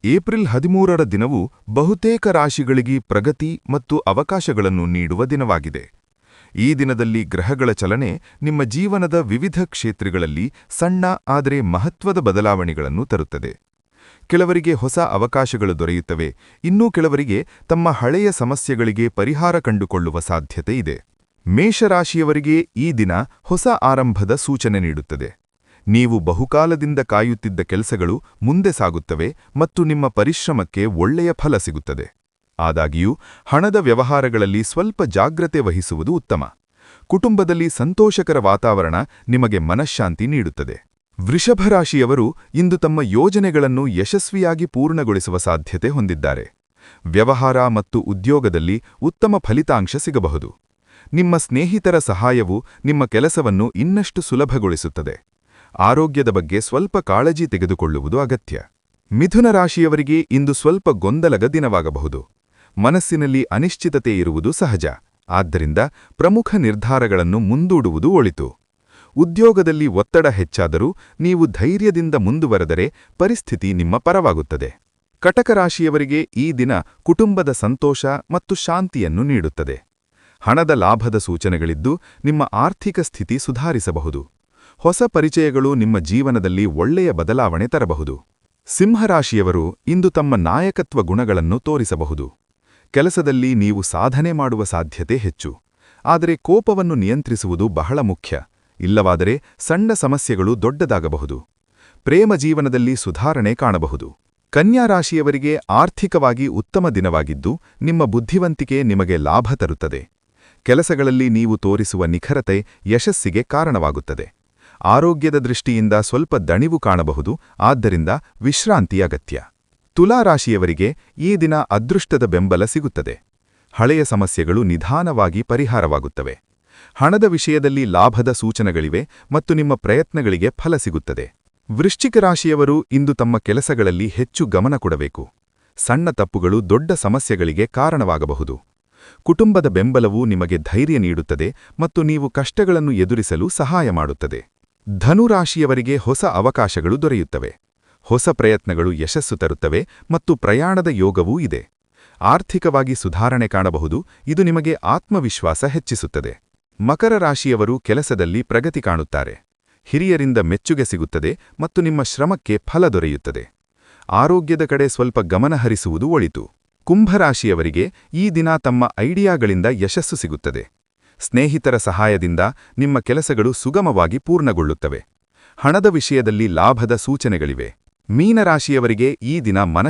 April 13ರ ದಿನವು ಬಹುತೇಕ ರಾಶಿಗಳಿಗೆ ಪ್ರಗತಿ ಮತ್ತು ಅವಕಾಶಗಳನ್ನು ನೀಡುವ ದಿನವಾಗಿದೆ. ಈ ದಿನದಲ್ಲಿ ಗ್ರಹಗಳ ಚಲನೆ ನಿಮ್ಮ ಜೀವನದ ವಿವಿಧ ಕ್ಷೇತ್ರಗಳಲ್ಲಿ ಸಣ್ಣ ಆದರೆ ಮಹತ್ವದ ಬದಲಾವಣೆಗಳನ್ನು ತರುತ್ತದೆ. ಕೆಲವರಿಗೆ ಹೊಸ ಅವಕಾಶಗಳು ದೊರೆಯುತ್ತವೆ, ಇನ್ನೂ ಕೆಲವರಿಗೆ ತಮ್ಮ ಹಳೆಯ ಸಮಸ್ಯೆಗಳಿಗೆ ಪರಿಹಾರ ಕಂಡುಕೊಳ್ಳುವ ಸಾಧ್ಯತೆ ಇದೆ. ಮೇಷರಾಶಿಯವರಿಗೆ ಈ ದಿನ ಹೊಸ ಆರಂಭದ ಸೂಚನೆ ನೀಡುತ್ತದೆ. ನೀವು ಬಹುಕಾಲದಿಂದ ಕಾಯುತ್ತಿದ್ದ ಕೆಲಸಗಳು ಮುಂದೆ ಸಾಗುತ್ತವೆ ಮತ್ತು ನಿಮ್ಮ ಪರಿಶ್ರಮಕ್ಕೆ ಒಳ್ಳೆಯ ಫಲ ಸಿಗುತ್ತದೆ. ಆದಾಗ್ಯೂ ಹಣದ ವ್ಯವಹಾರಗಳಲ್ಲಿ ಸ್ವಲ್ಪ ಜಾಗ್ರತೆ ವಹಿಸುವುದು ಉತ್ತಮ. ಕುಟುಂಬದಲ್ಲಿ ಸಂತೋಷಕರ ವಾತಾವರಣ ನಿಮಗೆ ಮನಃಶಾಂತಿ ನೀಡುತ್ತದೆ. ವೃಷಭರಾಶಿಯವರು ಇಂದು ತಮ್ಮ ಯೋಜನೆಗಳನ್ನು ಯಶಸ್ವಿಯಾಗಿ ಪೂರ್ಣಗೊಳಿಸುವ ಸಾಧ್ಯತೆ ಹೊಂದಿದ್ದಾರೆ. ವ್ಯವಹಾರ ಮತ್ತು ಉದ್ಯೋಗದಲ್ಲಿ ಉತ್ತಮ ಫಲಿತಾಂಶ ಸಿಗಬಹುದು. ನಿಮ್ಮ ಸ್ನೇಹಿತರ ಸಹಾಯವು ನಿಮ್ಮ ಕೆಲಸವನ್ನು ಇನ್ನಷ್ಟು ಸುಲಭಗೊಳಿಸುತ್ತದೆ. ಆರೋಗ್ಯದ ಬಗ್ಗೆ ಸ್ವಲ್ಪ ಕಾಳಜಿ ತೆಗೆದುಕೊಳ್ಳುವುದು ಅಗತ್ಯ. ಮಿಥುನ ರಾಶಿಯವರಿಗೆ ಇಂದು ಸ್ವಲ್ಪ ಗೊಂದಲದ ದಿನವಾಗಬಹುದು. ಮನಸ್ಸಿನಲ್ಲಿ ಅನಿಶ್ಚಿತತೆ ಇರುವುದು ಸಹಜ, ಆದ್ದರಿಂದ ಪ್ರಮುಖ ನಿರ್ಧಾರಗಳನ್ನು ಮುಂದೂಡುವುದು ಒಳಿತು. ಉದ್ಯೋಗದಲ್ಲಿ ಒತ್ತಡ ಹೆಚ್ಚಾದರೂ ನೀವು ಧೈರ್ಯದಿಂದ ಮುಂದುವರೆದರೆ ಪರಿಸ್ಥಿತಿ ನಿಮ್ಮ ಪರವಾಗುತ್ತದೆ. ಕಟಕ ರಾಶಿಯವರಿಗೆ ಈ ದಿನ ಕುಟುಂಬದ ಸಂತೋಷ ಮತ್ತು ಶಾಂತಿಯನ್ನು ನೀಡುತ್ತದೆ. ಹಣದ ಲಾಭದ ಸೂಚನೆಗಳಿದ್ದು ನಿಮ್ಮ ಆರ್ಥಿಕ ಸ್ಥಿತಿ ಸುಧಾರಿಸಬಹುದು. ಹೊಸ ಪರಿಚಯಗಳು ನಿಮ್ಮ ಜೀವನದಲ್ಲಿ ಒಳ್ಳೆಯ ಬದಲಾವಣೆ ತರಬಹುದು. ಸಿಂಹರಾಶಿಯವರು ಇಂದು ತಮ್ಮ ನಾಯಕತ್ವ ಗುಣಗಳನ್ನು ತೋರಿಸಬಹುದು. ಕೆಲಸದಲ್ಲಿ ನೀವು ಸಾಧನೆ ಮಾಡುವ ಸಾಧ್ಯತೆ ಹೆಚ್ಚು, ಆದರೆ ಕೋಪವನ್ನು ನಿಯಂತ್ರಿಸುವುದು ಬಹಳ ಮುಖ್ಯ. ಇಲ್ಲವಾದರೆ ಸಣ್ಣ ಸಮಸ್ಯೆಗಳು ದೊಡ್ಡದಾಗಬಹುದು. ಪ್ರೇಮ ಜೀವನದಲ್ಲಿ ಸುಧಾರಣೆ ಕಾಣಬಹುದು. ಕನ್ಯಾ ರಾಶಿಯವರಿಗೆ ಆರ್ಥಿಕವಾಗಿ ಉತ್ತಮ ದಿನವಾಗಿದ್ದು ನಿಮ್ಮ ಬುದ್ಧಿವಂತಿಕೆ ನಿಮಗೆ ಲಾಭ ತರುತ್ತದೆ. ಕೆಲಸಗಳಲ್ಲಿ ನೀವು ತೋರಿಸುವ ನಿಖರತೆ ಯಶಸ್ಸಿಗೆ ಕಾರಣವಾಗುತ್ತದೆ. ಆರೋಗ್ಯದ ದೃಷ್ಟಿಯಿಂದ ಸ್ವಲ್ಪ ದಣಿವು ಕಾಣಬಹುದು, ಆದ್ದರಿಂದ ವಿಶ್ರಾಂತಿ ಅಗತ್ಯ. ತುಲಾರಾಶಿಯವರಿಗೆ ಈ ದಿನ ಅದೃಷ್ಟದ ಬೆಂಬಲ ಸಿಗುತ್ತದೆ. ಹಳೆಯ ಸಮಸ್ಯೆಗಳು ನಿಧಾನವಾಗಿ ಪರಿಹಾರವಾಗುತ್ತವೆ. ಹಣದ ವಿಷಯದಲ್ಲಿ ಲಾಭದ ಸೂಚನೆಗಳಿವೆ ಮತ್ತು ನಿಮ್ಮ ಪ್ರಯತ್ನಗಳಿಗೆ ಫಲ ಸಿಗುತ್ತದೆ. ವೃಶ್ಚಿಕ ರಾಶಿಯವರು ಇಂದು ತಮ್ಮ ಕೆಲಸಗಳಲ್ಲಿ ಹೆಚ್ಚು ಗಮನ ಕೊಡಬೇಕು. ಸಣ್ಣ ತಪ್ಪುಗಳು ದೊಡ್ಡ ಸಮಸ್ಯೆಗಳಿಗೆ ಕಾರಣವಾಗಬಹುದು. ಕುಟುಂಬದ ಬೆಂಬಲವು ನಿಮಗೆ ಧೈರ್ಯ ನೀಡುತ್ತದೆ ಮತ್ತು ನೀವು ಕಷ್ಟಗಳನ್ನು ಎದುರಿಸಲು ಸಹಾಯ ಮಾಡುತ್ತದೆ. ಧನುರಾಶಿಯವರಿಗೆ ಹೊಸ ಅವಕಾಶಗಳು ದೊರೆಯುತ್ತವೆ. ಹೊಸ ಪ್ರಯತ್ನಗಳು ಯಶಸ್ಸು ತರುತ್ತವೆ ಮತ್ತು ಪ್ರಯಾಣದ ಯೋಗವೂ ಇದೆ. ಆರ್ಥಿಕವಾಗಿ ಸುಧಾರಣೆ ಕಾಣಬಹುದು, ಇದು ನಿಮಗೆ ಆತ್ಮವಿಶ್ವಾಸ ಹೆಚ್ಚಿಸುತ್ತದೆ. ಮಕರ ರಾಶಿಯವರು ಕೆಲಸದಲ್ಲಿ ಪ್ರಗತಿ ಕಾಣುತ್ತಾರೆ. ಹಿರಿಯರಿಂದ ಮೆಚ್ಚುಗೆ ಸಿಗುತ್ತದೆ ಮತ್ತು ನಿಮ್ಮ ಶ್ರಮಕ್ಕೆ ಫಲ ದೊರೆಯುತ್ತದೆ. ಆರೋಗ್ಯದ ಕಡೆ ಸ್ವಲ್ಪ ಗಮನಹರಿಸುವುದು ಒಳಿತು. ಕುಂಭರಾಶಿಯವರಿಗೆ ಈ ದಿನ ತಮ್ಮ ಐಡಿಯಾಗಳಿಂದ ಯಶಸ್ಸು ಸಿಗುತ್ತದೆ. ಸ್ನೇಹಿತರ ಸಹಾಯದಿಂದ ನಿಮ್ಮ ಕೆಲಸಗಳು ಸುಗಮವಾಗಿ ಪೂರ್ಣಗೊಳ್ಳುತ್ತವೆ. ಹಣದ ವಿಷಯದಲ್ಲಿ ಲಾಭದ ಸೂಚನೆಗಳಿವೆ. ಮೀನರಾಶಿಯವರಿಗೆ ಈ ದಿನ